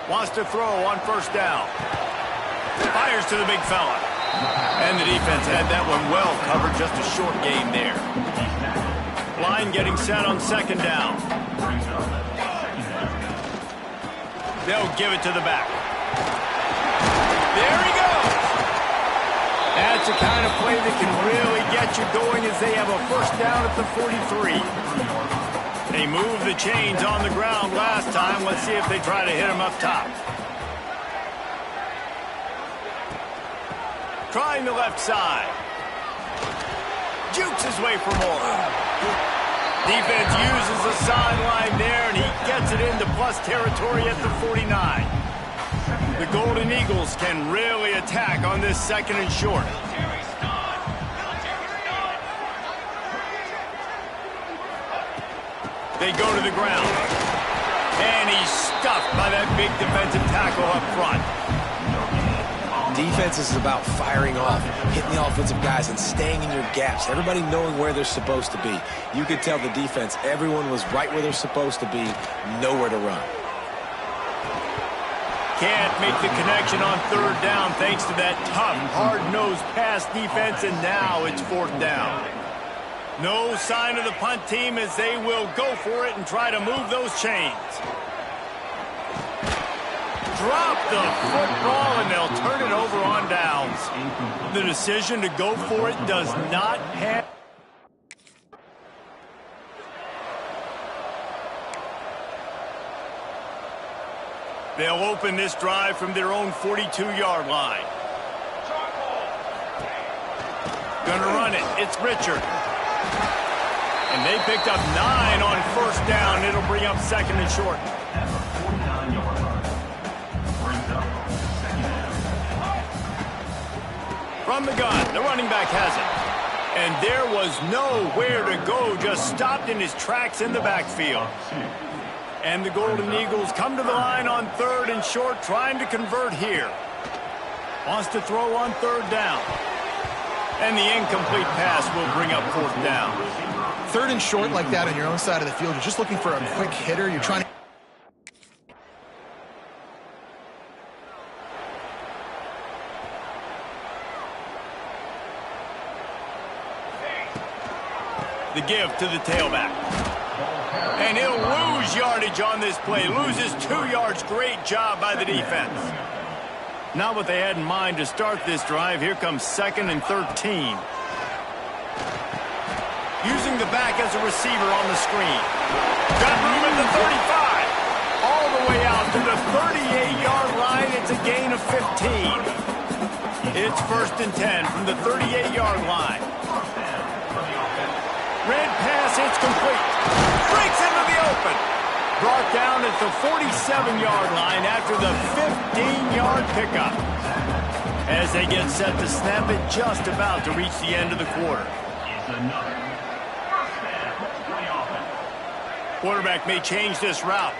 Wants to throw on first down. Fires to the big fella. And the defense had that one well covered. Just a short gain there. Line getting set on second down. They'll give it to the back. There he goes. That's the kind of play that can really get you going as they have a first down at the 43. They moved the chains on the ground last time. Let's see if they try to hit him up top. Trying the left side. Jukes his way for more. Defense uses the sideline there, and he gets it into plus territory at the 49. The Golden Eagles can really attack on this second and short. They go to the ground. And he's stuffed by that big defensive tackle up front. Defense is about firing off, hitting the offensive guys, and staying in your gaps. Everybody knowing where they're supposed to be. You could tell the defense, everyone was right where they're supposed to be, nowhere to run. Can't make the connection on third down thanks to that tough, hard-nosed pass defense, and now it's fourth down. No sign of the punt team as they will go for it and try to move those chains. Drop the football, and they'll turn it over on downs. The decision to go for it does not have... They'll open this drive from their own 42-yard line. Gonna run it. It's Richard. And they picked up 9 on first down. It'll bring up second and short. From the gun, the running back has it. And there was nowhere to go, just stopped in his tracks in the backfield. And the Golden Eagles come to the line on third and short, trying to convert here. Wants to throw on third down. And the incomplete pass will bring up fourth down. Third and short like that on your own side of the field, you're just looking for a quick hitter. You're trying to... The give to the tailback. And he'll lose yardage on this play. Loses 2 yards. Great job by the defense. Not what they had in mind to start this drive. Here comes second and 13. Using the back as a receiver on the screen. Got room at the 35. All the way out to the 38-yard line. It's a gain of 15. It's first and 10 from the 38-yard line. Red pass, it's complete. Breaks into the open. Brought down at the 47-yard line after the 15-yard pickup. As they get set to snap it, just about to reach the end of the quarter. Quarterback may change this route.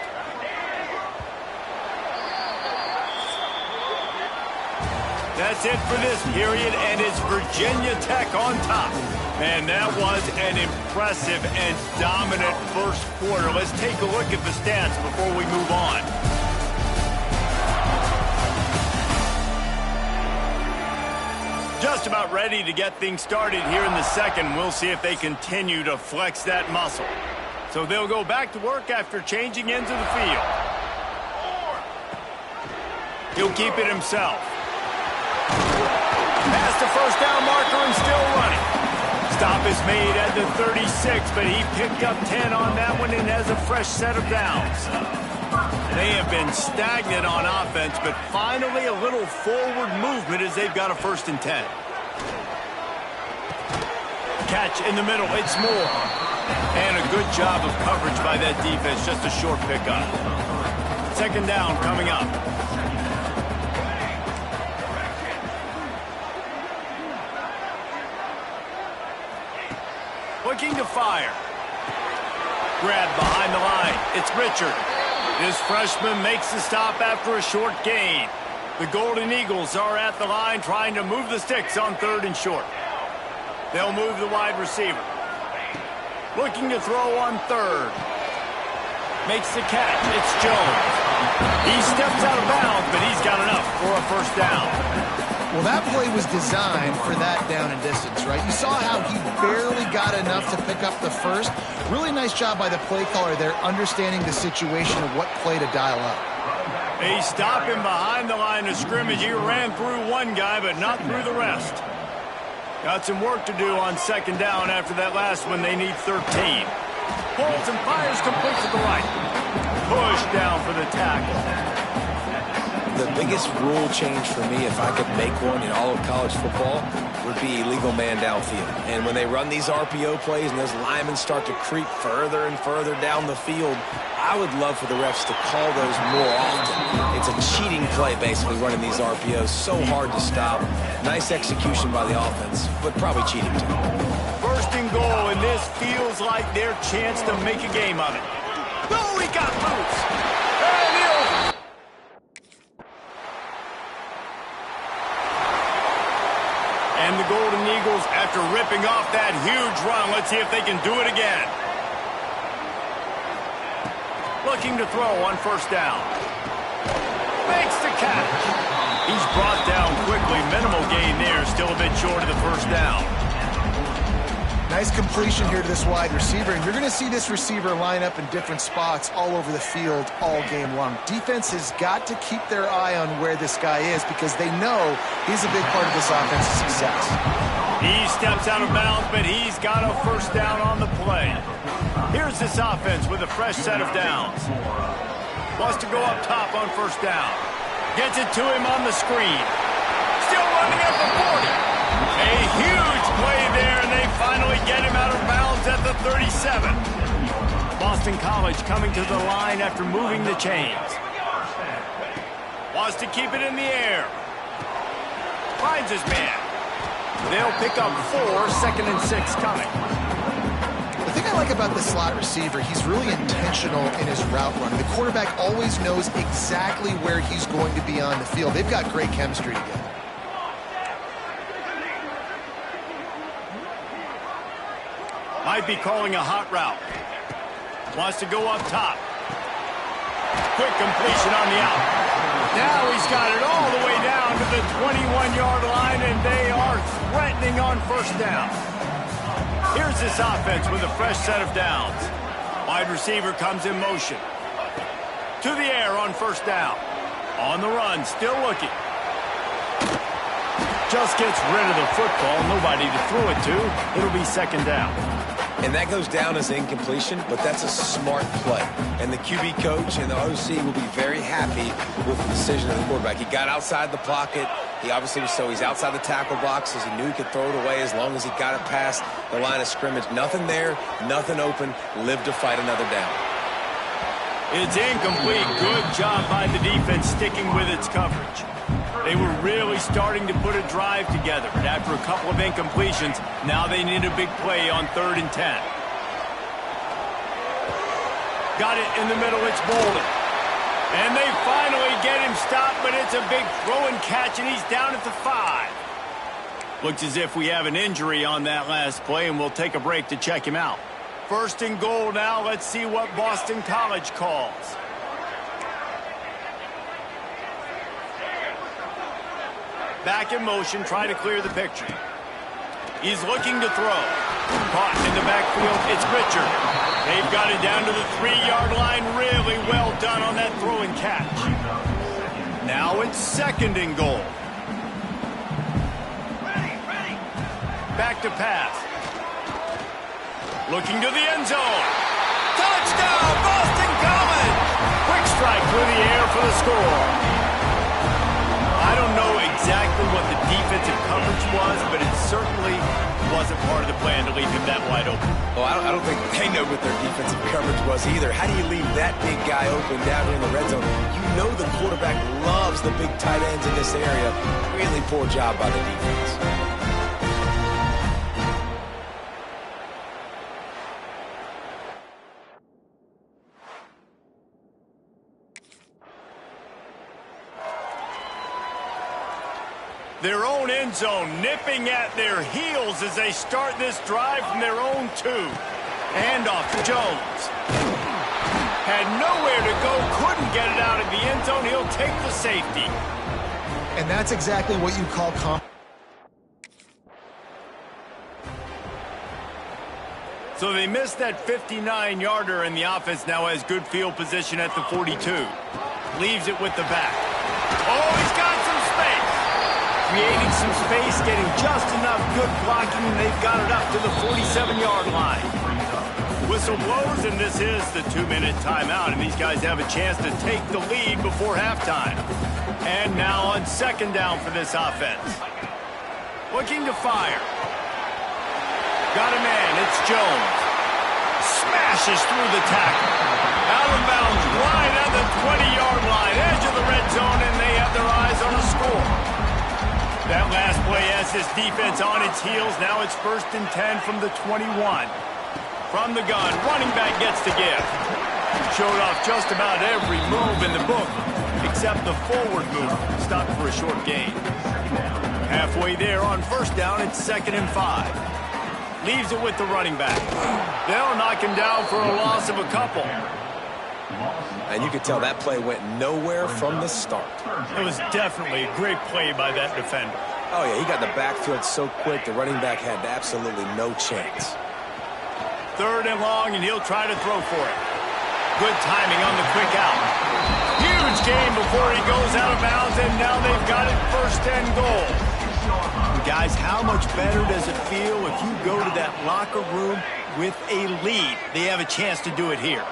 That's it for this period, and it's Virginia Tech on top. Man, that was an impressive and dominant first quarter. Let's take a look at the stats before we move on. Just about ready to get things started here in the second. We'll see if they continue to flex that muscle. So they'll go back to work after changing into the field. He'll keep it himself. Past the first down marker and still running. Stop is made at the 36, but he picked up 10 on that one and has a fresh set of downs. They have been stagnant on offense, but finally a little forward movement as they've got a first and 10. Catch in the middle, it's Moore. And a good job of coverage by that defense, just a short pickup. Second down coming up. Looking to fire. Grab behind the line. It's Richard. This freshman makes the stop after a short gain. The Golden Eagles are at the line trying to move the sticks on third and short. They'll move the wide receiver. Looking to throw on third. Makes the catch. It's Jones. He steps out of bounds, but he's got enough for a first down. Well, that play was designed for that down and distance, right? You saw how he barely got enough to pick up the first. Really nice job by the play caller there, understanding the situation of what play to dial up. They stop him behind the line of scrimmage. He ran through one guy, but not through the rest. Got some work to do on second down after that last one. They need 13. Pulls and fires complete to the right. Push down for the tackle. The biggest rule change for me, if I could make one in all of college football, would be illegal man downfield. And when they run these RPO plays and those linemen start to creep further and further down the field, I would love for the refs to call those more often. It's a cheating play, basically, running these RPOs. So hard to stop. Nice execution by the offense, but probably cheating too. First and goal, and this feels like their chance to make a game of it. Oh, he got loose. And the Golden Eagles, after ripping off that huge run, let's see if they can do it again. Looking to throw on first down. Makes the catch. He's brought down quickly. Minimal gain there. Still a bit short of the first down. Nice completion here to this wide receiver, and you're going to see this receiver line up in different spots all over the field all game long. Defense has got to keep their eye on where this guy is because they know he's a big part of this offense's success. He steps out of bounds, but he's got a first down on the play. Here's this offense with a fresh set of downs. Wants to go up top on first down. Gets it to him on the screen. Still running at the 40. A huge play there, and they finally get him out of bounds at the 37. Boston College coming to the line after moving the chains. Wants to keep it in the air. Finds his man. They'll pick up 4, 2nd and 6 coming. The thing I like about the slot receiver, he's really intentional in his route running. The quarterback always knows exactly where he's going to be on the field. They've got great chemistry together. Might be calling a hot route. Wants to go up top. Quick completion on the out. Now he's got it all the way down to the 21-yard line, and they are threatening on first down. Here's this offense with a fresh set of downs. Wide receiver comes in motion. To the air on first down. On the run, still looking. Just gets rid of the football. Nobody to throw it to. It'll be second down. And that goes down as incompletion, but that's a smart play. And the QB coach and the OC will be very happy with the decision of the quarterback. He got outside the pocket. He obviously was he's outside the tackle boxes. He knew he could throw it away as long as he got it past the line of scrimmage. Nothing there, nothing open. Live to fight another down. It's incomplete. Good job by the defense sticking with its coverage. They were really starting to put a drive together. But after a couple of incompletions, now they need a big play on 3rd and 10. Got it in the middle. It's Bolden. And they finally get him stopped, but it's a big throw and catch, and he's down at the 5. Looks as if we have an injury on that last play, and we'll take a break to check him out. First and goal now. Let's see what Boston College calls. Back in motion, trying to clear the picture. He's looking to throw. Caught in the backfield, it's Richard. They've got it down to the 3-yard line. Really well done on that throw and catch. Now it's second and goal. Back to pass. Looking to the end zone. Touchdown, Boston College! Quick strike through the air for the score. I don't know exactly what the defensive coverage was, but it certainly wasn't part of the plan to leave him that wide open. Well, I don't think they know what their defensive coverage was either. How do you leave that big guy open down here in the red zone? You know the quarterback loves the big tight ends in this area. Really poor job by the defense. Their own end zone nipping at their heels as they start this drive from their own 2. Handoff to Jones. Had nowhere to go, couldn't get it out of the end zone. He'll take the safety. And that's exactly what you call So they missed that 59-yarder, and the offense now has good field position at the 42. Leaves it with the back. Oh, he's got some space. Creating some space, getting just enough good blocking, and they've got it up to the 47-yard line. Whistle blows, and this is the 2-minute timeout, and these guys have a chance to take the lead before halftime. And now on second down for this offense. Looking to fire. Got a man, it's Jones. Smashes through the tackle. Out of bounds, right at the 20-yard line, edge of the red zone, and they have their eyes on a score. That last play has this defense on its heels. Now it's 1st and 10 from the 21. From the gun, running back gets to give. Showed off just about every move in the book, except the forward move. Stopped for a short gain. Halfway there on first down, it's 2nd and 5. Leaves it with the running back. They'll knock him down for a loss of a couple. And you could tell that play went nowhere from the start. It was definitely a great play by that defender. Oh, yeah, he got in the backfield so quick, the running back had absolutely no chance. 3rd and long, and he'll try to throw for it. Good timing on the quick out. Huge gain before he goes out of bounds, and now they've got it 1st and goal. Guys, how much better does it feel if you go to that locker room with a lead? They have a chance to do it here.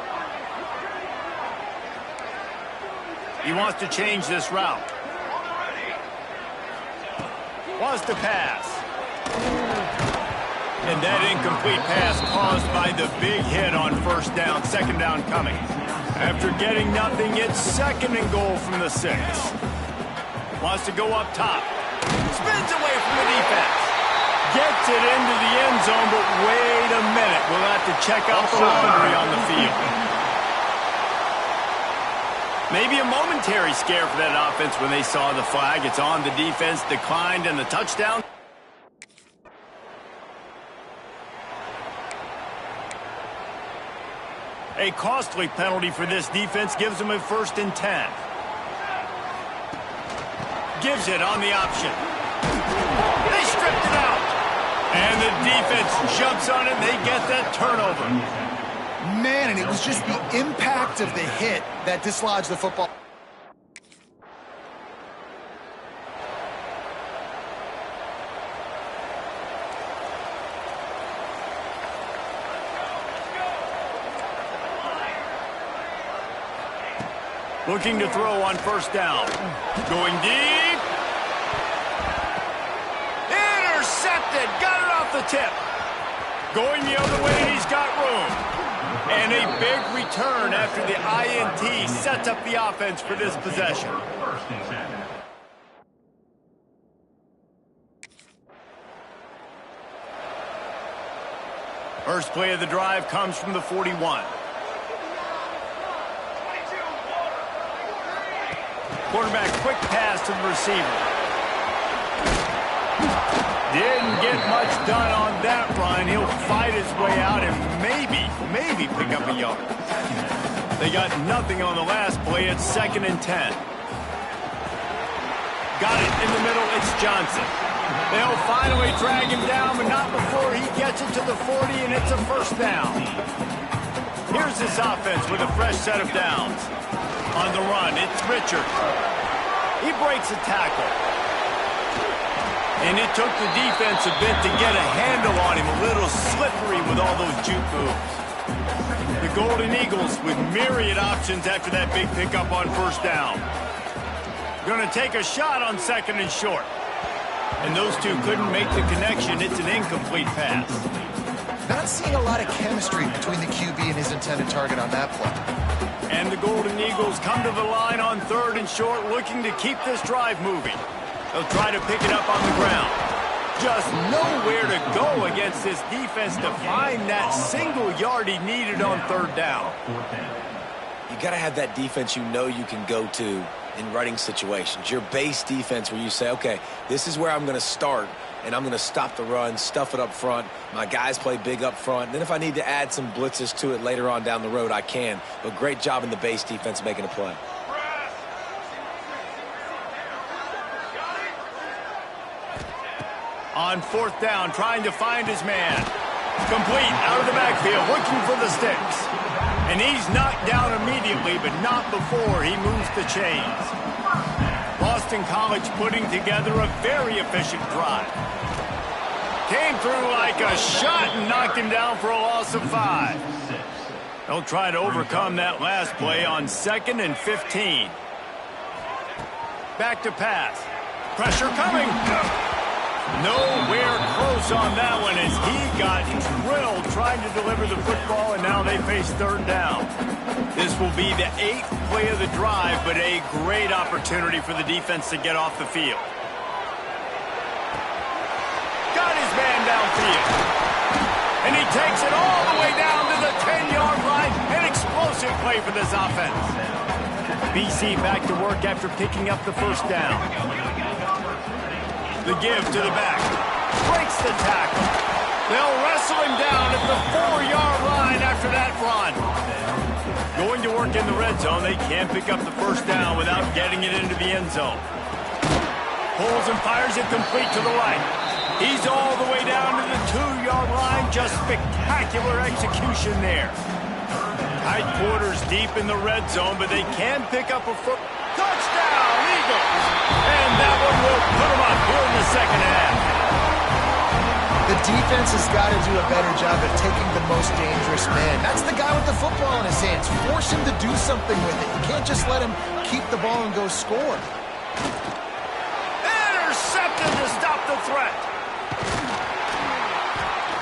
He wants to change this route. Wants to pass. And that incomplete pass caused by the big hit on first down, 2nd down coming. After getting nothing, it's 2nd and goal from the 6. Wants to go up top. Spins away from the defense. Gets it into the end zone, but wait a minute. We'll have to check out the laundry on the field. Maybe a momentary scare for that offense when they saw the flag. It's on the defense, declined, and the touchdown. A costly penalty for this defense gives them a 1st and 10. Gives it on the option. They stripped it out. And the defense jumps on it. They get that turnover. Man, and it was just the impact of the hit that dislodged the football. Looking to throw on first down. Going deep. Intercepted. Got it off the tip. Going the other way, he's got room. And a big return after the INT sets up the offense for this possession. First play of the drive comes from the 41. Quarterback, quick pass to the receiver. Didn't get much done on that run. He'll fight his way out and maybe pick up a yard. They got nothing on the last play. It's 2nd and 10. Got it in the middle. It's Johnson. They'll finally drag him down, but not before he gets it to the 40, and it's a 1st down. Here's this offense with a fresh set of downs. On the run, it's Richard. He breaks a tackle. And it took the defense a bit to get a handle on him. A little slippery with all those juke moves. The Golden Eagles with myriad options after that big pickup on first down. Going to take a shot on 2nd and short. And those two couldn't make the connection. It's an incomplete pass. Not seeing a lot of chemistry between the QB and his intended target on that play. And the Golden Eagles come to the line on 3rd and short, looking to keep this drive moving. They'll try to pick it up on the ground. Just nowhere to go against this defense to find that single yard he needed on 3rd down. You got to have that defense you know you can go to in running situations. Your base defense where you say, okay, this is where I'm going to start and I'm going to stop the run, stuff it up front. My guys play big up front. Then if I need to add some blitzes to it later on down the road, I can. But great job in the base defense making a play. On 4th down, trying to find his man. Complete out of the backfield, looking for the sticks. And he's knocked down immediately, but not before he moves the chains. Boston College putting together a very efficient drive. Came through like a shot and knocked him down for a loss of 5. They'll try to overcome that last play on 2nd and 15. Back to pass. Pressure coming. Nowhere close on that one as he got drilled trying to deliver the football, and now they face 3rd down. This will be the 8th play of the drive, but a great opportunity for the defense to get off the field. Got his man downfield. And he takes it all the way down to the 10-yard line. An explosive play for this offense. BC back to work after picking up the 1st down. The give to the back. Breaks the tackle. They'll wrestle him down at the 4-yard line after that run. Going to work in the red zone, they can't pick up the 1st down without getting it into the end zone. Pulls and fires it complete to the right. He's all the way down to the 2-yard line. Just spectacular execution there. Tight quarters deep in the red zone, but they can pick up a foot. Touchdown, Eagles! And that one will put them up here in the 2nd half. The defense has got to do a better job at taking the most dangerous man. That's the guy with the football in his hands. Force him to do something with it. You can't just let him keep the ball and go score. Intercepted to stop the threat.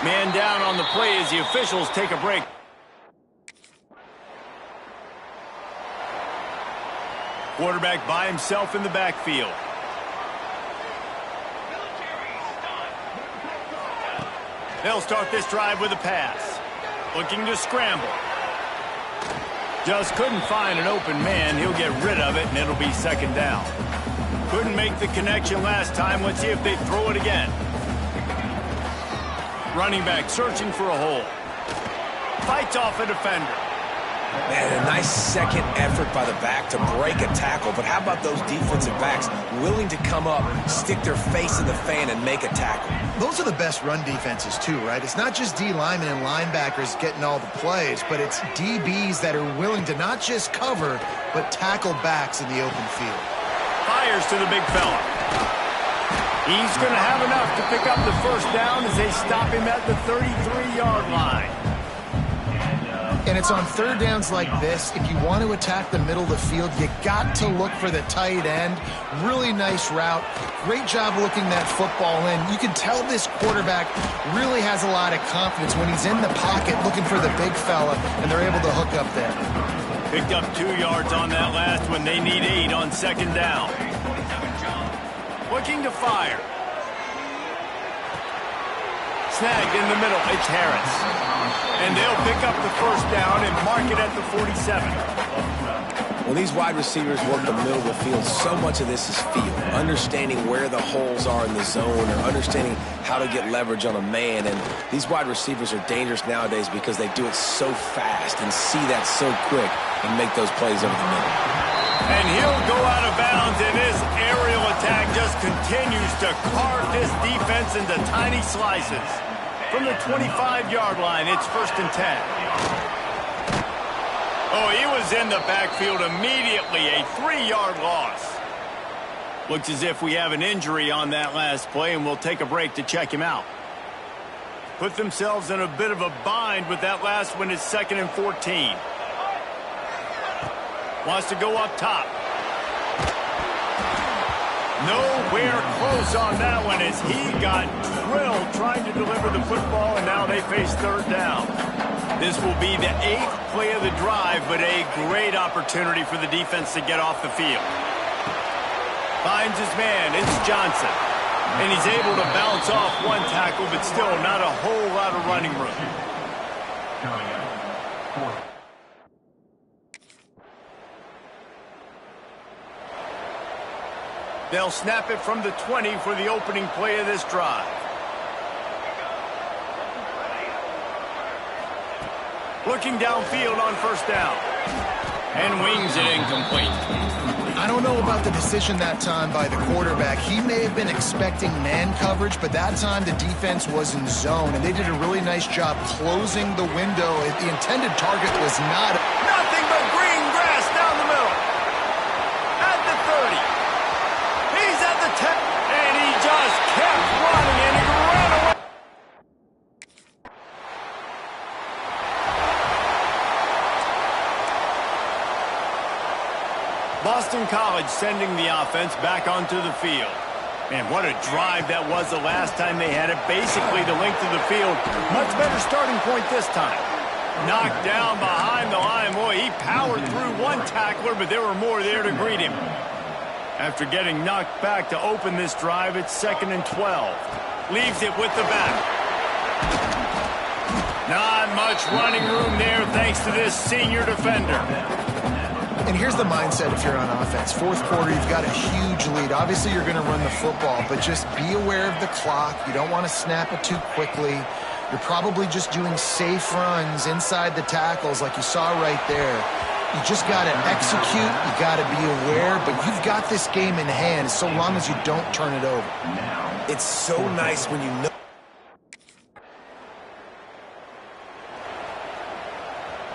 Man down on the play as the officials take a break. Quarterback by himself in the backfield. They'll start this drive with a pass. Looking to scramble. Just couldn't find an open man. He'll get rid of it, and it'll be 2nd down. Couldn't make the connection last time. Let's see if they throw it again. Running back searching for a hole. Fights off a defender. Man, a nice second effort by the back to break a tackle. But how about those defensive backs willing to come up, stick their face in the fan, and make a tackle? Those are the best run defenses, too, right? It's not just D linemen and linebackers getting all the plays, but it's DBs that are willing to not just cover, but tackle backs in the open field. Fires to the big fella. He's going to have enough to pick up the 1st down as they stop him at the 33-yard line. And it's on 3rd downs like this. If you want to attack the middle of the field, you got to look for the tight end. Really nice route. Great job looking that football in. You can tell this quarterback really has a lot of confidence when he's in the pocket looking for the big fella, and they're able to hook up there. Picked up 2 yards on that last one. They need 8 on 2nd down. Looking to fire. Snagged in the middle. It's Harris. And they'll pick up the 1st down and mark it at the 47. When these wide receivers work the middle of the field, so much of this is feel. Understanding where the holes are in the zone or understanding how to get leverage on a man. And these wide receivers are dangerous nowadays because they do it so fast and see that so quick and make those plays over the middle. And he'll go out of bounds, and his aerial attack just continues to carve this defense into tiny slices. From the 25-yard line, it's 1st and 10. Oh, he was in the backfield immediately, a 3-yard loss. Looks as if we have an injury on that last play, and we'll take a break to check him out. Put themselves in a bit of a bind with that last one. It's 2nd and 14. Wants to go up top. Nowhere close on that one as he got drilled trying to deliver the football, and now they face 3rd down. This will be the 8th play of the drive, but a great opportunity for the defense to get off the field. Finds his man. It's Johnson. And he's able to bounce off one tackle, but still not a whole lot of running room. They'll snap it from the 20 for the opening play of this drive. Looking downfield on first down. And wings it incomplete. I don't know about the decision that time by the quarterback. He may have been expecting man coverage, but that time the defense was in zone, and they did a really nice job closing the window. The intended target was not... Nothing but green grass down the middle. At the 30. He's at the 10. And he just kept running, and he ran away. Boston College sending the offense back onto the field. Man, what a drive that was the last time they had it. Basically the length of the field. Much better starting point this time. Knocked down behind the line. Boy, he powered through one tackler, but there were more there to greet him. After getting knocked back to open this drive, it's 2nd and 12. Leaves it with the back. Not much running room there thanks to this senior defender. And here's the mindset if you're on offense. Fourth quarter, you've got a huge lead. Obviously, you're going to run the football, but just be aware of the clock. You don't want to snap it too quickly. You're probably just doing safe runs inside the tackles like you saw right there. You just got to execute. You got to be aware, but you've got this game in hand so long as you don't turn it over. It's so nice when you know.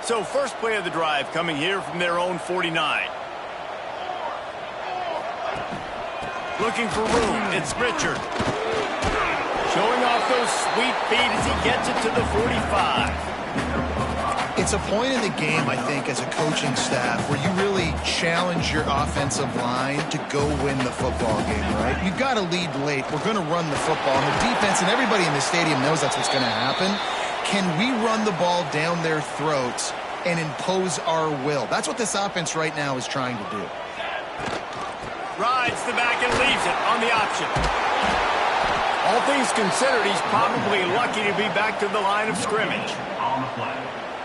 So first play of the drive coming here from their own 49. Looking for room. It's Richard. Showing off those sweet feet as he gets it to the 45. It's a point in the game, I think, as a coaching staff where you really challenge your offensive line to go win the football game, right? You've got to lead late. We're going to run the football. And the defense and everybody in the stadium knows that's what's going to happen. Can we run the ball down their throats and impose our will? That's what this offense right now is trying to do. Rides the back and leaves it on the option. All things considered, he's probably lucky to be back to the line of scrimmage.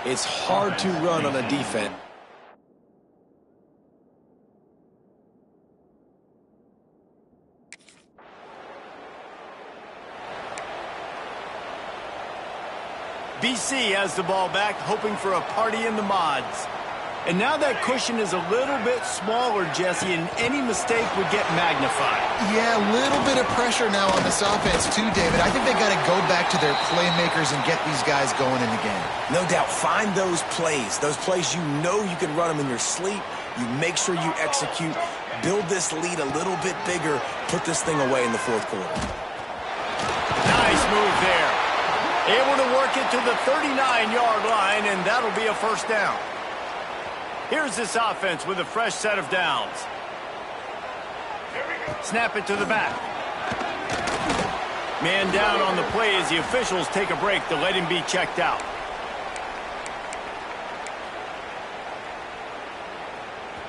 It's hard to run on a defense. BC has the ball back, hoping for a party in the mods. And now that cushion is a little bit smaller, Jesse, and any mistake would get magnified. Yeah, a little bit of pressure now on this offense too, David. I think they got to go back to their playmakers and get these guys going in the game. No doubt, find those plays you know you can run them in your sleep. You make sure you execute, build this lead a little bit bigger, put this thing away in the fourth quarter. Nice move there. Able to work it to the 39-yard line, and that'll be a first down. Here's this offense with a fresh set of downs. Snap it to the back. Man down on the play as the officials take a break to let him be checked out.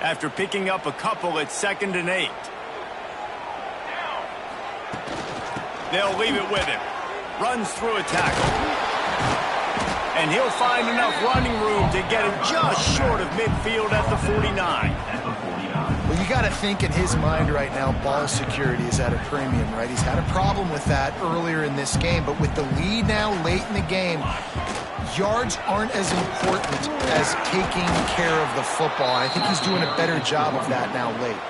After picking up a couple, it's 2nd and 8. They'll leave it with him. Runs through a tackle. And he'll find enough running room to get him just short of midfield at the 49. Well, you got to think in his mind right now, ball security is at a premium, right? He's had a problem with that earlier in this game, but with the lead now late in the game, yards aren't as important as taking care of the football. I think he's doing a better job of that now late.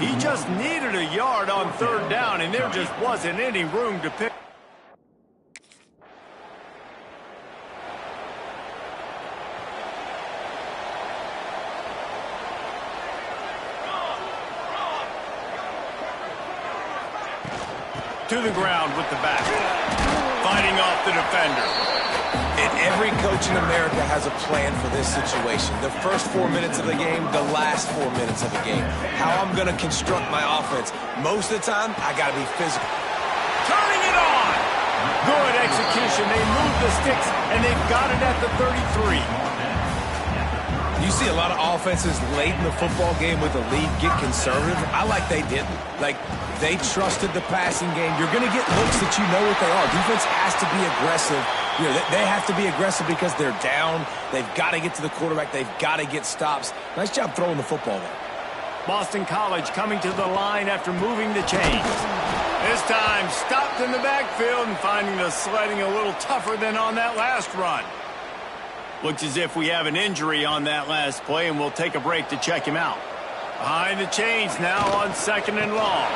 He just needed a yard on 3rd down, and there just wasn't any room to pick. To the ground with the back. Fighting off the defender. And every coach in America has a plan for this situation. The first 4 minutes of the game, the last 4 minutes of the game. How I'm going to construct my offense. Most of the time, I got to be physical. Turning it on. Good execution. They move the sticks, and they've got it at the 33. You see a lot of offenses late in the football game with the lead get conservative. I like they didn't. Like, they trusted the passing game. You're going to get looks that you know what they are. Defense has to be aggressive. You know, they have to be aggressive because they're down. They've got to get to the quarterback. They've got to get stops. Nice job throwing the football there. Boston College coming to the line after moving the chains. This time stopped in the backfield and finding the sledding a little tougher than on that last run. Looks as if we have an injury on that last play, and we'll take a break to check him out. Behind the chains now on 2nd and long.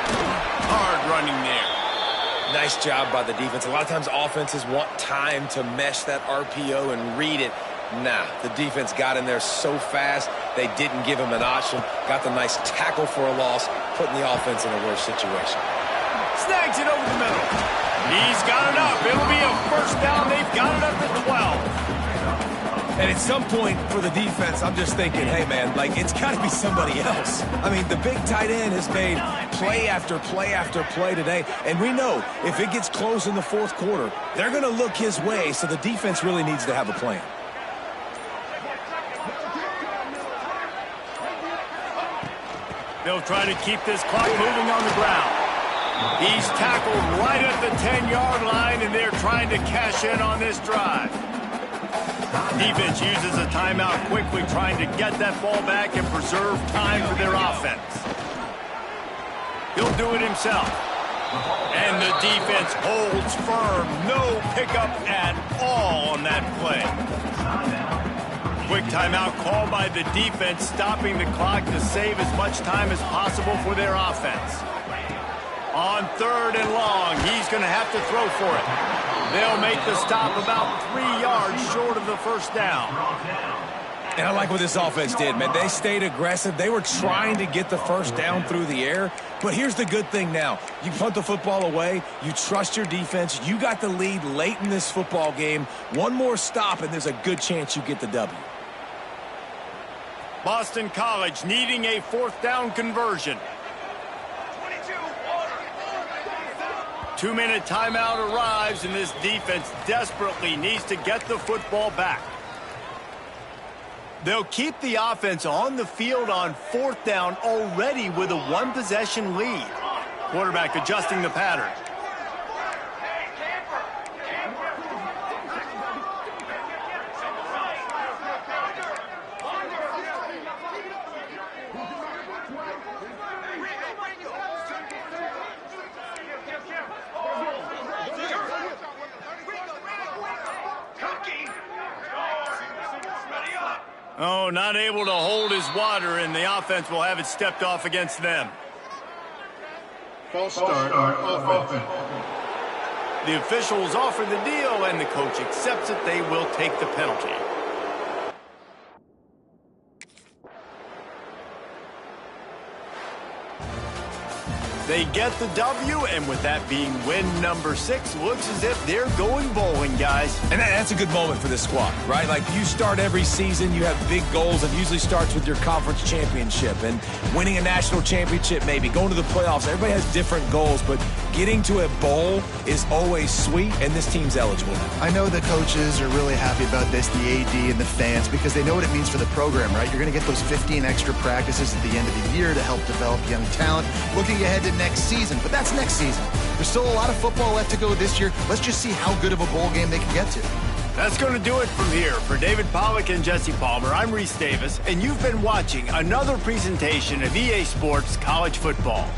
Hard running there. Nice job by the defense. A lot of times offenses want time to mesh that RPO and read it. Nah, the defense got in there so fast, they didn't give him an option. Got the nice tackle for a loss, putting the offense in a worse situation. Snags it over the middle. He's got it up. It'll be a first down. They've got it up to 12. And at some point for the defense, I'm just thinking, hey, man, like, it's got to be somebody else. I mean, the big tight end has made play after play after play today. And we know if it gets close in the fourth quarter, they're going to look his way, so the defense really needs to have a plan. They'll try to keep this clock moving on the ground. He's tackled right at the 10-yard line, and they're trying to cash in on this drive. Defense uses a timeout quickly, trying to get that ball back and preserve time for their offense. He'll do it himself. And the defense holds firm. No pickup at all on that play. Quick timeout call by the defense, stopping the clock to save as much time as possible for their offense. On 3rd and long, he's going to have to throw for it. They'll make the stop about 3 yards short of the first down. And I like what this offense did, man. They stayed aggressive. They were trying to get the first down through the air. But here's the good thing now. You punt the football away. You trust your defense. You got the lead late in this football game. One more stop, and there's a good chance you get the W. Boston College needing a 4th down conversion. 2-minute timeout arrives, and this defense desperately needs to get the football back. They'll keep the offense on the field on 4th down already with a 1-possession lead. Quarterback adjusting the pattern. Oh, not able to hold his water, and the offense will have it stepped off against them. False start on offense. The officials offer the deal, and the coach accepts it. They will take the penalty. They get the W, and with that being win number 6, looks as if they're going bowling, guys. And that's a good moment for this squad, right? Like, you start every season, you have big goals. It usually starts with your conference championship and winning a national championship, maybe going to the playoffs. Everybody has different goals, but getting to a bowl is always sweet, and this team's eligible now. I know the coaches are really happy about this, the AD and the fans, because they know what it means for the program, right? You're going to get those 15 extra practices at the end of the year to help develop young talent. Looking ahead to next season, but that's next season. There's still a lot of football left to go this year. Let's just see how good of a bowl game they can get to. That's going to do it from here. For David Pollack and Jesse Palmer, I'm Reese Davis, and you've been watching another presentation of EA Sports College Football.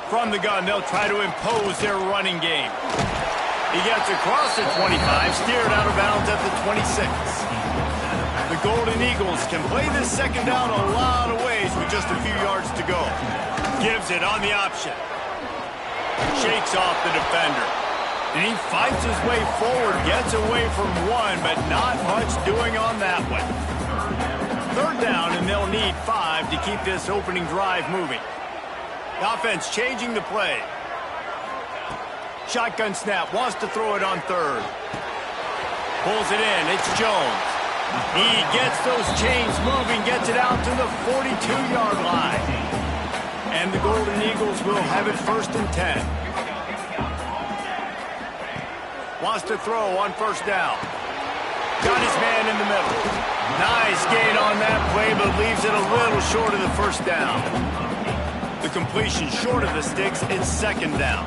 From the gun, they'll try to impose their running game. He gets across the 25, steered out of bounds at the 26. The Golden Eagles can play this second down a lot of ways with just a few yards to go. Gives it on the option. Shakes off the defender. And he fights his way forward, gets away from one, but not much doing on that one. Third down, and they'll need 5 to keep this opening drive moving. The offense changing the play. Shotgun snap, wants to throw it on third. Pulls it in, it's Jones. He gets those chains moving, gets it out to the 42-yard line. And the Golden Eagles will have it 1st and 10. Wants to throw on first down. Got his man in the middle. Nice gain on that play, but leaves it a little short of the first down. The completion short of the sticks. It's second down.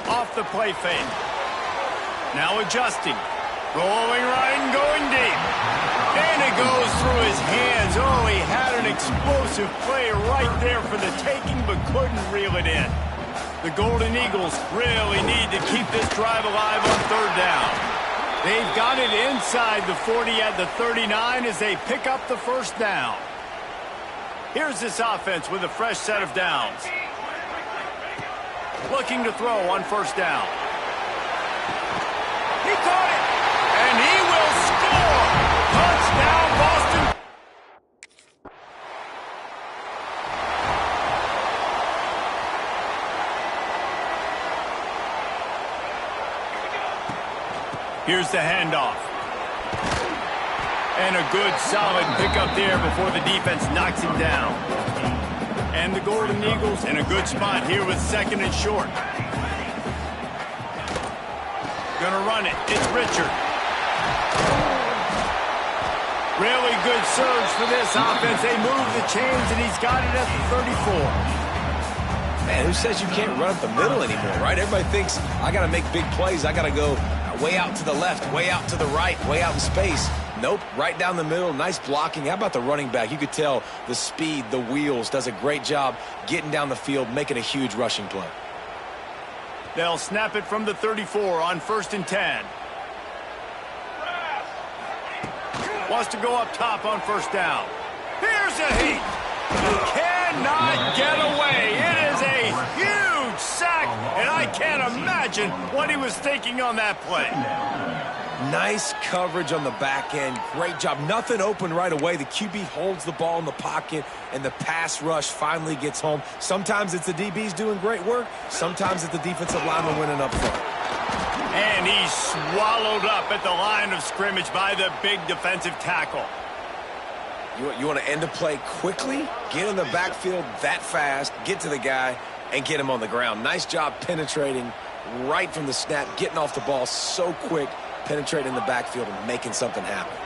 Off the play fake. Now adjusting. Rolling right and going deep. And it goes through his hands. Oh, he had an explosive play right there for the taking, but couldn't reel it in. The Golden Eagles really need to keep this drive alive on third down. They've got it inside the 40 at the 39 as they pick up the first down. Here's this offense with a fresh set of downs. Looking to throw on first down. He caught it, and he will score. Touchdown, Boston. Here's the handoff. And a good, solid pickup there before the defense knocks him down. And the Golden Eagles in a good spot here with second and short. Gonna run it. It's Richard. Really good surge for this offense. They move the chains, and he's got it at the 34. Man, who says you can't run up the middle anymore, right? Everybody thinks, I got to make big plays. I got to go way out to the left, way out to the right, way out in space. Nope, right down the middle. Nice blocking. How about the running back? You could tell the speed, the wheels, does a great job getting down the field, making a huge rushing play. They'll snap it from the 34 on 1st and 10. Wants to go up top on first down. Here's a heat. Cannot get away. It is a huge sack, and I can't imagine what he was thinking on that play. Nice coverage on the back end. Great job. Nothing open right away. The QB holds the ball in the pocket, and the pass rush finally gets home. Sometimes it's the DBs doing great work. Sometimes it's the defensive lineman winning up front. And he's swallowed up at the line of scrimmage by the big defensive tackle. You want to end the play quickly, get in the backfield that fast, get to the guy, and get him on the ground. Nice job penetrating right from the snap, getting off the ball so quick, penetrating the backfield and making something happen.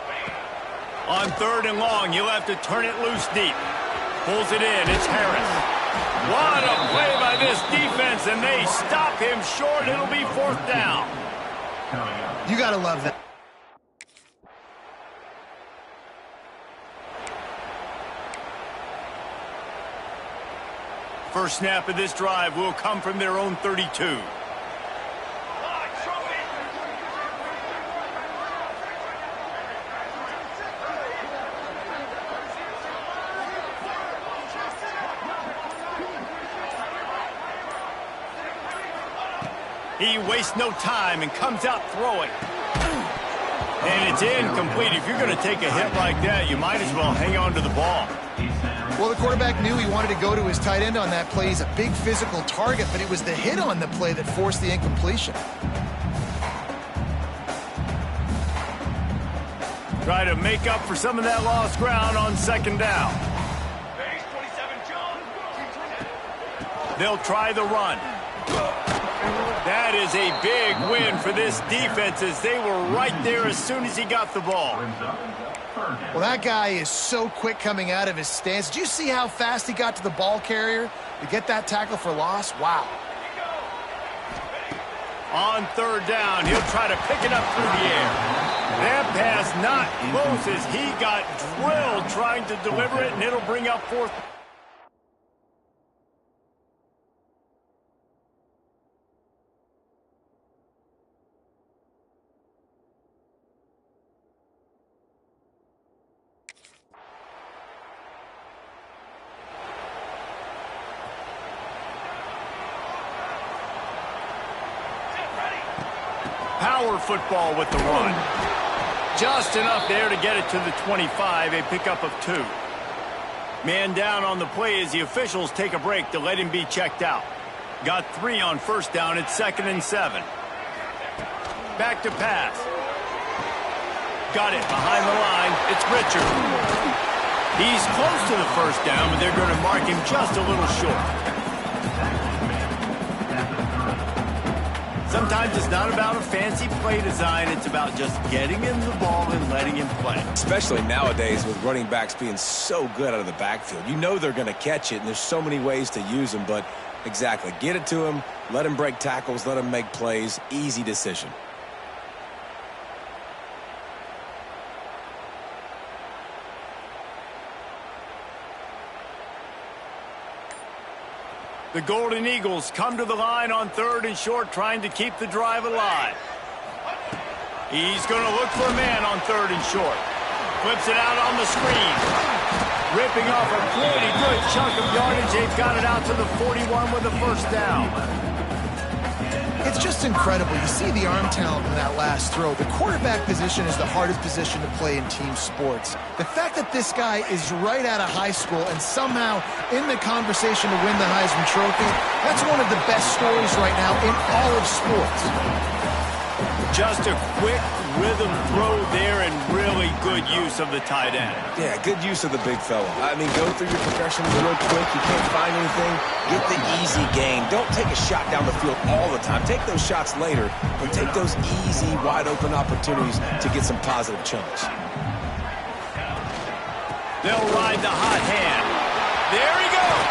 On 3rd and long, you'll have to turn it loose deep. Pulls it in. It's Harris. What a play by this defense, and they stop him short. It'll be 4th down. You got to love that. First snap of this drive will come from their own 32. He wastes no time and comes out throwing. And it's incomplete. If you're going to take a hit like that, you might as well hang on to the ball. Well, the quarterback knew he wanted to go to his tight end on that play. He's a big physical target, but it was the hit on the play that forced the incompletion. Try to make up for some of that lost ground on 2nd down. They'll try the run. That is a big win for this defense as they were right there as soon as he got the ball. Well, that guy is so quick coming out of his stance. Did you see how fast he got to the ball carrier to get that tackle for loss? Wow. On 3rd down, he'll try to pick it up through the air. That pass not close as he got drilled trying to deliver it, and it'll bring up 4th. Power football with the run. Just enough there to get it to the 25, a pickup of 2. Man down on the play as the officials take a break to let him be checked out. Got 3 on first down. It's 2nd and 7. Back to pass. Got it behind the line. It's Richard. He's close to the first down, but they're going to mark him just a little short. Sometimes it's not about a fancy play design. It's about just getting him the ball and letting him play. Especially nowadays with running backs being so good out of the backfield. You know they're going to catch it, and there's so many ways to use them. But exactly, get it to him, let him break tackles, let him make plays. Easy decision. The Golden Eagles come to the line on 3rd and short, trying to keep the drive alive. He's going to look for a man on 3rd and short. Flips it out on the screen. Ripping off a pretty good chunk of yardage. They've got it out to the 41 with a first down. It's just incredible. You see the arm talent in that last throw. The quarterback position is the hardest position to play in team sports. The fact that this guy is right out of high school and somehow in the conversation to win the Heisman Trophy, that's one of the best stories right now in all of sports. Just a quick rhythm throw there and really good use of the tight end. Yeah, good use of the big fella. I mean, go through your progressions real quick. You can't find anything. Get the easy gain. Don't take a shot down the field all the time. Take those shots later, but take those easy, wide-open opportunities to get some positive chunks. They'll ride the hot hand. There he goes.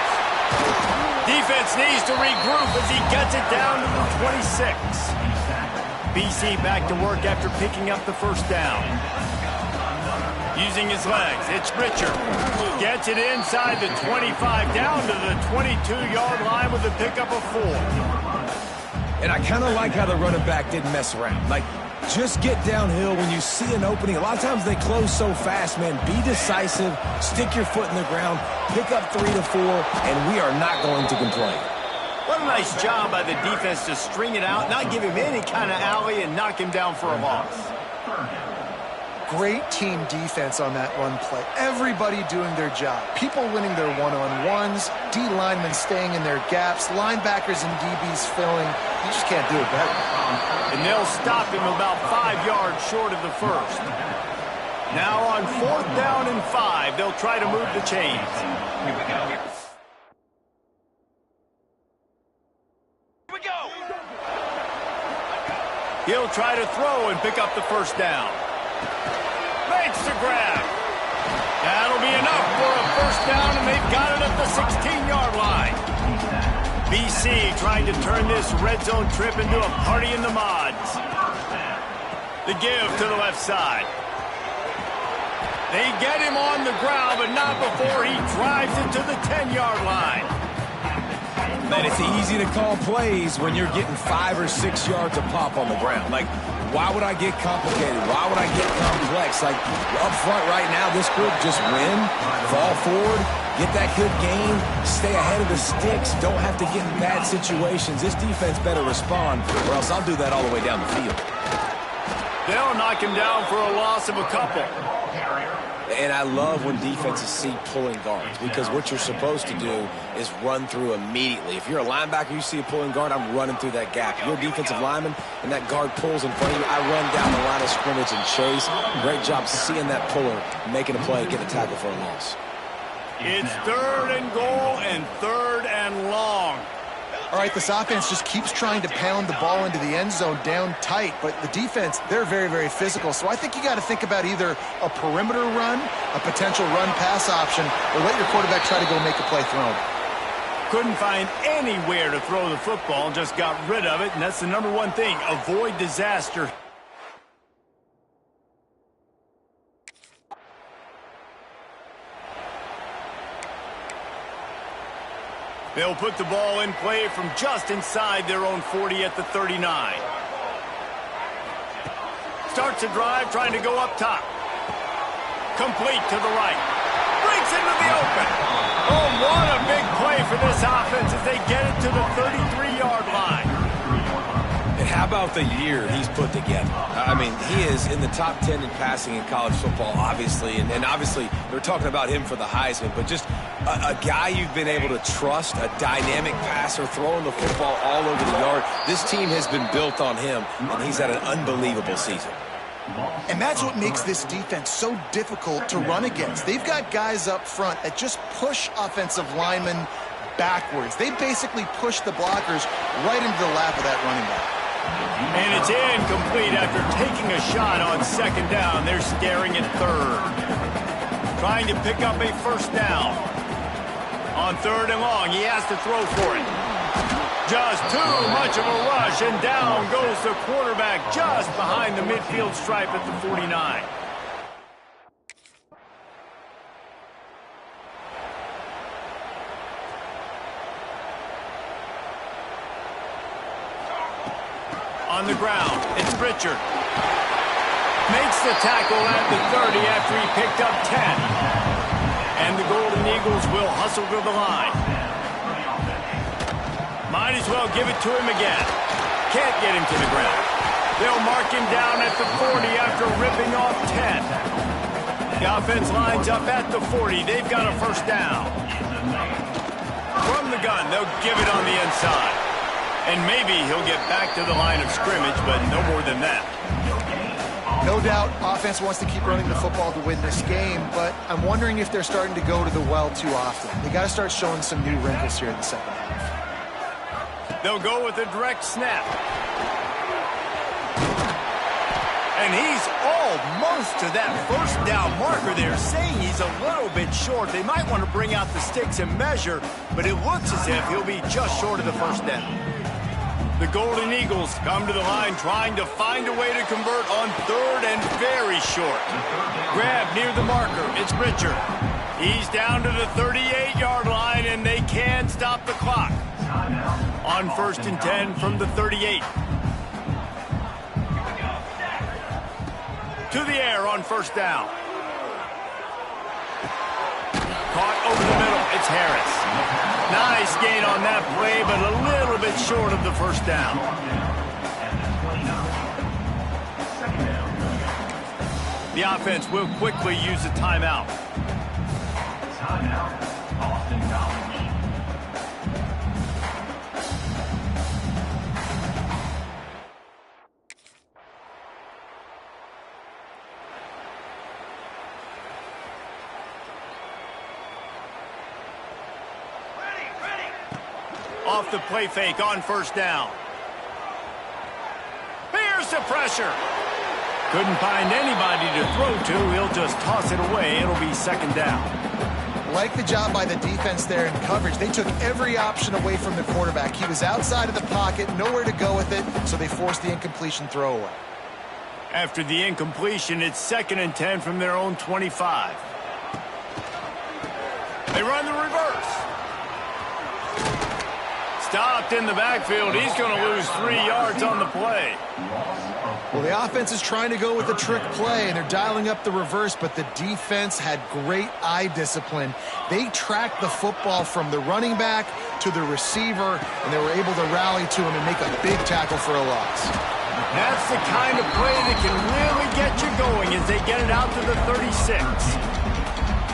Defense needs to regroup as he gets it down to the 26. BC back to work after picking up the first down. Using his legs, it's Richard. Gets it inside the 25, down to the 22-yard line with a pickup of 4. And I kind of like how the running back didn't mess around. Like, just get downhill when you see an opening. A lot of times they close so fast, man. Be decisive, stick your foot in the ground, pick up 3 to 4, and we are not going to complain. What a nice job by the defense to string it out, not give him any kind of alley, and knock him down for a loss. Great team defense on that run play. Everybody doing their job. People winning their one-on-ones, D linemen staying in their gaps, linebackers and DBs filling. You just can't do it better. And they'll stop him about 5 yards short of the first. Now on 4th down and 5, they'll try to move the chains. Here we go. He'll try to throw and pick up the first down. Makes the grab. That'll be enough for a first down, and they've got it at the 16-yard line. BC trying to turn this red zone trip into a party in the mods. The give to the left side. They get him on the ground, but not before he drives it to the 10-yard line. Man, it's easy to call plays when you're getting 5 or 6 yards of pop on the ground. Like, why would I get complicated? Why would I get complex? Like, up front right now, this group just win, fall forward, get that good gain, stay ahead of the sticks, don't have to get in bad situations. This defense better respond, or else I'll do that all the way down the field. They'll knock him down for a loss of a couple. And I love when defenses see pulling guards, because what you're supposed to do is run through immediately. If you're a linebacker, you see a pulling guard, I'm running through that gap. If you're a defensive lineman and that guard pulls in front of you, I run down the line of scrimmage and chase. Great job seeing that puller, making a play, get a tackle for a loss. It's 3rd and goal and 3rd and long. All right, this offense just keeps trying to pound the ball into the end zone down tight, but the defense, they're very, very physical. So I think you got to think about either a perimeter run, a potential run-pass option, or let your quarterback try to go make a play thrown. Couldn't find anywhere to throw the football, just got rid of it, and that's the #1 thing. Avoid disaster. They'll put the ball in play from just inside their own 40 at the 39. Starts a drive trying to go up top. Complete to the right. Breaks into the open. Oh, what a big play for this offense as they get it to the 33-yard line. And how about the year he's put together? I mean, he is in the top 10 in passing in college football, obviously. And obviously, they're talking about him for the Heisman. But just a guy you've been able to trust, a dynamic passer, throwing the football all over the yard. This team has been built on him, and he's had an unbelievable season. And that's what makes this defense so difficult to run against. They've got guys up front that just push offensive linemen backwards. They basically push the blockers right into the lap of that running back. And it's incomplete after taking a shot on second down. They're staring at third. Trying to pick up a first down. On third and long, he has to throw for it. Just too much of a rush, and down goes the quarterback just behind the midfield stripe at the 49. On the ground, it's Richard. Makes the tackle at the 30 after he picked up 10. And the Golden Eagles will hustle to the line. Might as well give it to him again. Can't get him to the ground. They'll mark him down at the 40 after ripping off 10. The offense lines up at the 40. They've got a first down. From the gun, they'll give it on the inside. And maybe he'll get back to the line of scrimmage, but no more than that. No doubt, offense wants to keep running the football to win this game, but I'm wondering if they're starting to go to the well too often. They got to start showing some new wrinkles here in the second half. They'll go with a direct snap. And he's almost to that first down marker there, saying he's a little bit short. They might want to bring out the sticks and measure, but it looks as if he'll be just short of the first down. The Golden Eagles come to the line trying to find a way to convert on third and very short. Grab near the marker. It's Richard. He's down to the 38-yard line, and they can stop the clock. On first and 10 from the 38. To the air on first down. Caught over the middle. It's Harris. Nice gain on that play, but a little bit short of the first down. The offense will quickly use a timeout. Off the play fake on first down. Here's the pressure. Couldn't find anybody to throw to. He'll just toss it away. It'll be second down. Like the job by the defense there in coverage. They took every option away from the quarterback. He was outside of the pocket, nowhere to go with it, so they forced the incompletion throwaway. After the incompletion, it's second and 10 from their own 25. They run the reverse. Stopped in the backfield. He's going to lose 3 yards on the play. Well, the offense is trying to go with a trick play, and they're dialing up the reverse, but the defense had great eye discipline. They tracked the football from the running back to the receiver, and they were able to rally to him and make a big tackle for a loss. That's the kind of play that can really get you going as they get it out to the 36.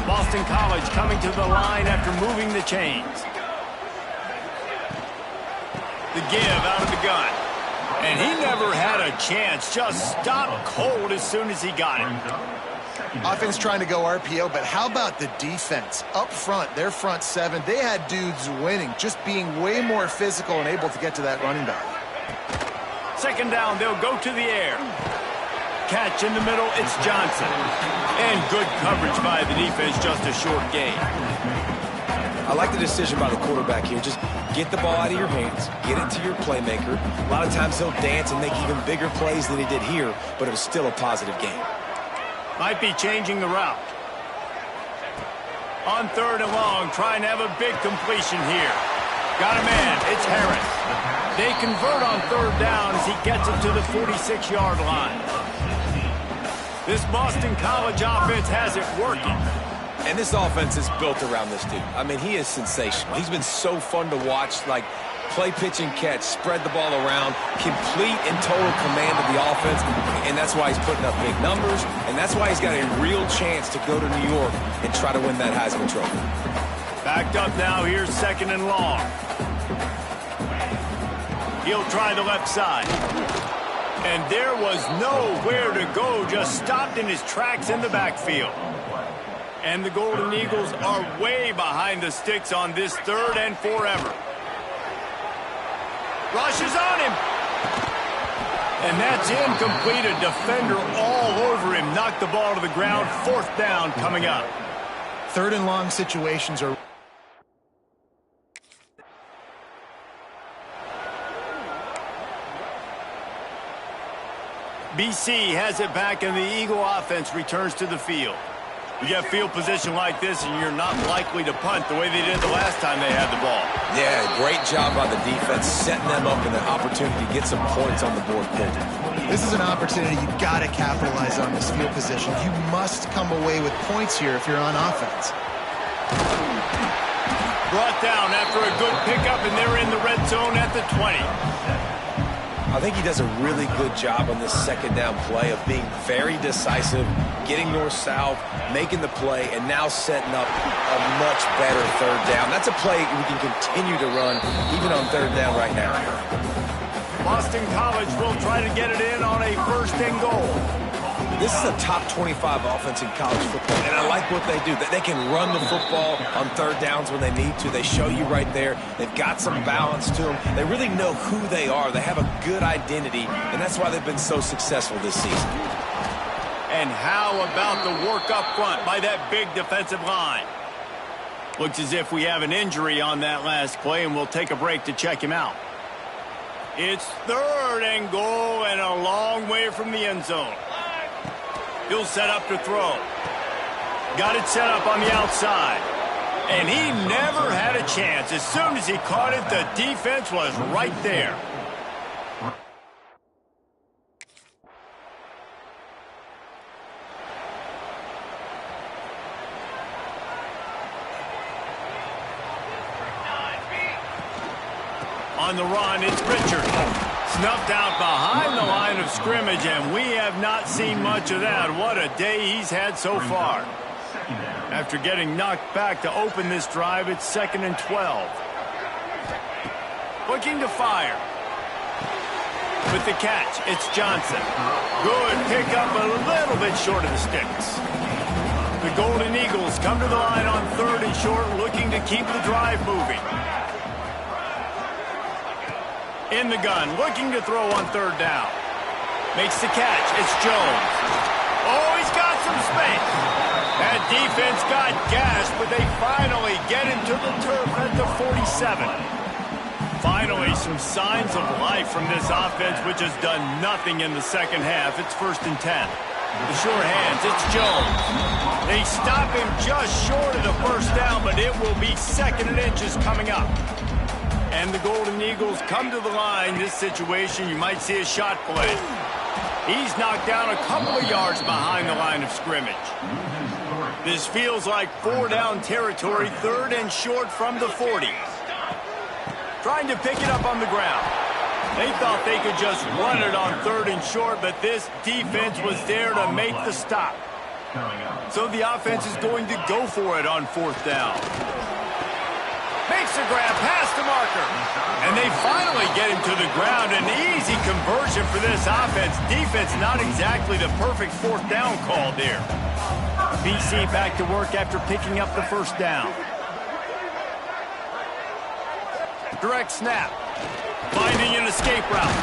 Boston College coming to the line after moving the chains. The give out of the gun. And he never had a chance. Just stopped cold as soon as he got it. Offense trying to go RPO, but how about the defense? Up front, their front seven, they had dudes winning, just being way more physical and able to get to that running back. Second down, they'll go to the air. Catch in the middle, it's Johnson. And good coverage by the defense, just a short gain. I like the decision by the quarterback here. Just get the ball out of your hands, get it to your playmaker. A lot of times he'll dance and make even bigger plays than he did here, but it was still a positive game. Might be changing the route. On third and long, trying to have a big completion here. Got a man, it's Harris. They convert on third down as he gets it to the 46-yard line. This Boston College offense has it working. And this offense is built around this dude. I mean, he is sensational. He's been so fun to watch, like play, pitch, and catch, spread the ball around, complete and total command of the offense, and that's why he's putting up big numbers, and that's why he's got a real chance to go to New York and try to win that Heisman Trophy. Backed up now, here's second and long. He'll try the left side. And there was nowhere to go, just stopped in his tracks in the backfield. And the Golden Eagles are way behind the sticks on this third and forever. Rush is on him. And that's incomplete. A defender all over him. Knocked the ball to the ground. 4th down coming up. 3rd and long situations are... BC has it back, and the Eagle offense returns to the field. You get field position like this, and you're not likely to punt the way they did the last time they had the ball. Yeah, great job by the defense, setting them up in an opportunity to get some points on the board quickly. This is an opportunity you've got to capitalize on, this field position. You must come away with points here if you're on offense. Brought down after a good pickup, and they're in the red zone at the 20. I think he does a really good job on this 2nd down play of being very decisive, getting north-south, making the play, and now setting up a much better 3rd down. That's a play we can continue to run even on 3rd down right now. Boston College will try to get it in on a 1st and goal. This is a top 25 offense in college football, and I like what they do. They can run the football on 3rd downs when they need to. They show you right there. They've got some balance to them. They really know who they are. They have a good identity, and that's why they've been so successful this season. And how about the work up front by that big defensive line? Looks as if we have an injury on that last play, and we'll take a break to check him out. It's 3rd and goal and a long way from the end zone. He'll set up to throw. Got it set up on the outside. And he never had a chance. As soon as he caught it, the defense was right there. On the run, it's Richard. Snuffed out behind the line of scrimmage, and we have not seen much of that. What a day he's had so far. After getting knocked back to open this drive, it's 2nd and 12. Looking to fire. With the catch, it's Johnson. Good pickup, a little bit short of the sticks. The Golden Eagles come to the line on 3rd and short, looking to keep the drive moving. In the gun, looking to throw on 3rd down. Makes the catch. It's Jones. Oh, he's got some space. That defense got gashed, but they finally get into the turf at the 47. Finally, some signs of life from this offense, which has done nothing in the 2nd half. It's 1st and 10. The short hands, it's Jones. They stop him just short of the 1st down, but it will be 2nd and inches coming up. And the Golden Eagles come to the line. This situation, you might see a shot play. He's knocked down a couple of yards behind the line of scrimmage. This feels like 4-down territory, 3rd and short from the 40. Trying to pick it up on the ground. They thought they could just run it on 3rd and short, but this defense was there to make the stop. So the offense is going to go for it on 4th down. Makes the grab past the marker. And they finally get him to the ground. An easy conversion for this offense. Defense not exactly the perfect 4th down call there. BC back to work after picking up the 1st down. Direct snap. Finding an escape route.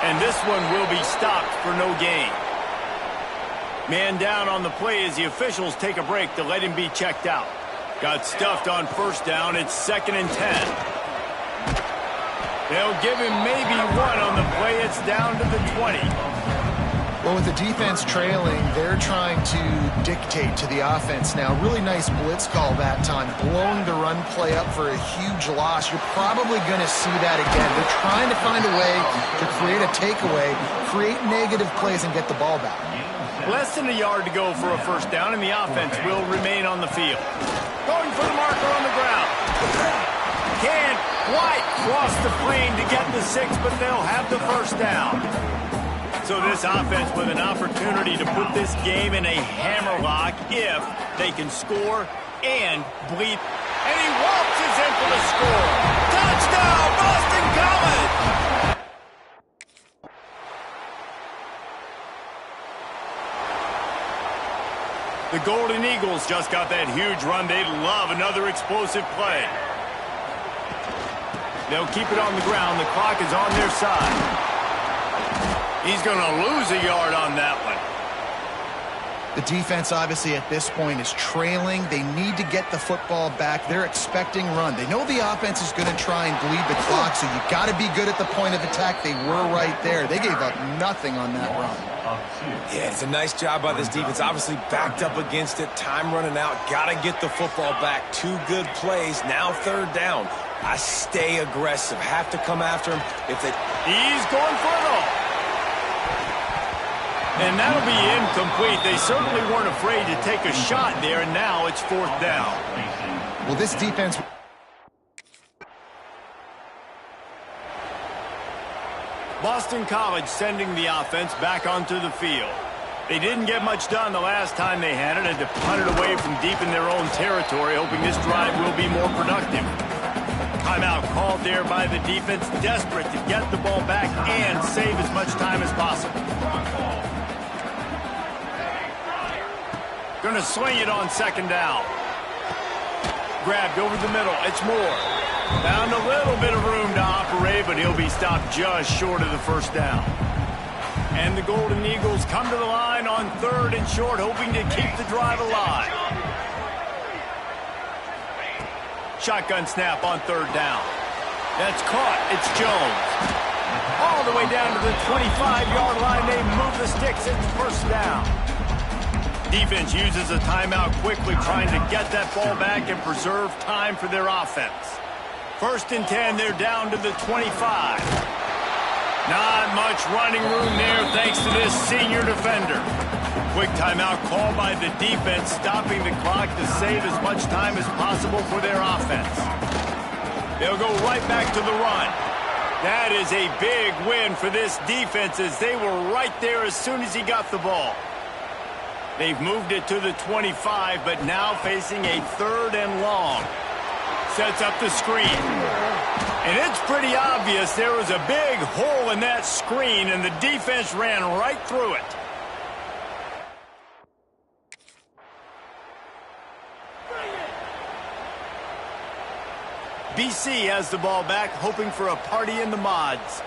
And this one will be stopped for no gain. Man down on the play as the officials take a break to let him be checked out. Got stuffed on 1st down. It's 2nd and 10. They'll give him maybe 1 on the play. It's down to the 20. Well, with the defense trailing, they're trying to dictate to the offense now. Really nice blitz call that time. Blowing the run play up for a huge loss. You're probably going to see that again. They're trying to find a way to create a takeaway, create negative plays, and get the ball back. Less than a yard to go for a 1st down, and the offense will remain on the field. Going for the marker on the ground. Can't quite cross the plane to get the 6, but they'll have the 1st down. So this offense with an opportunity to put this game in a hammerlock if they can score and bleed. And he waltzes in for the score. Touchdown, Boston College! The Golden Eagles just got that huge run. They'd love another explosive play. They'll keep it on the ground. The clock is on their side. He's going to lose a yard on that one. The defense, obviously, at this point is trailing. They need to get the football back. They're expecting run. They know the offense is going to try and bleed the clock, so you got to be good at the point of attack. They were right there. They gave up nothing on that run. Yeah, it's a nice job by this defense. Obviously backed up against it. Time running out. Got to get the football back. 2 good plays. Now 3rd down. I stay aggressive. Have to come after him. He's going for it all. And that'll be incomplete. They certainly weren't afraid to take a shot there, and now it's 4th down. Well, this defense... Boston College sending the offense back onto the field. They didn't get much done the last time they had it, and to punt it away from deep in their own territory, hoping this drive will be more productive. Timeout called there by the defense, desperate to get the ball back and save as much time as possible. Going to swing it on 2nd down. Grabbed over the middle. It's Moore. Found a little bit of room to operate, but he'll be stopped just short of the 1st down. And the Golden Eagles come to the line on 3rd and short, hoping to keep the drive alive. Shotgun snap on 3rd down. That's caught. It's Jones. All the way down to the 25-yard line. They move the sticks. It's 1st down. Defense uses a timeout quickly, trying to get that ball back and preserve time for their offense. 1st and 10, they're down to the 25. Not much running room there thanks to this senior defender. Quick timeout called by the defense, stopping the clock to save as much time as possible for their offense. They'll go right back to the run. That is a big win for this defense, as they were right there as soon as he got the ball. They've moved it to the 25, but now facing a 3rd and long. Sets up the screen. And it's pretty obvious there was a big hole in that screen, and the defense ran right through it. BC has the ball back, hoping for a party in the mods.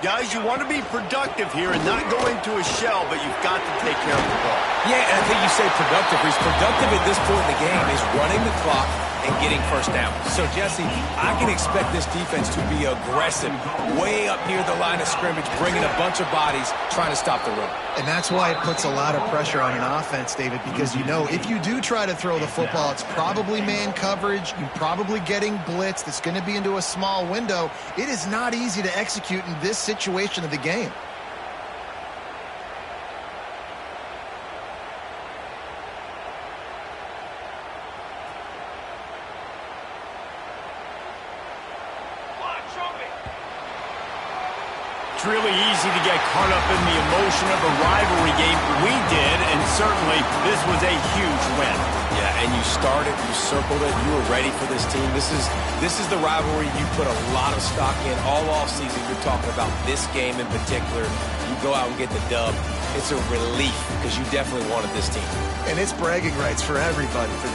Guys, you want to be productive here and not go into a shell, but you've got to take care of the ball. Yeah, and I think you say productive. He's productive at this point in the game is running the clock and getting 1st down. So, Jesse, I can expect this defense to be aggressive, way up near the line of scrimmage, bringing a bunch of bodies, trying to stop the run. And that's why it puts a lot of pressure on an offense, David, because you know if you do try to throw the football, it's probably man coverage. You're probably getting blitzed. It's going to be into a small window. It is not easy to execute in this situation of the game. It's really easy to get caught up in the emotion of a rivalry game. We did, and certainly this was a huge win. Yeah, and you started, you circled it, you were ready for this team. This is the rivalry you put a lot of stock in all offseason. You're talking about this game in particular. You go out and get the dub. It's a relief because you definitely wanted this team. And it's bragging rights for everybody for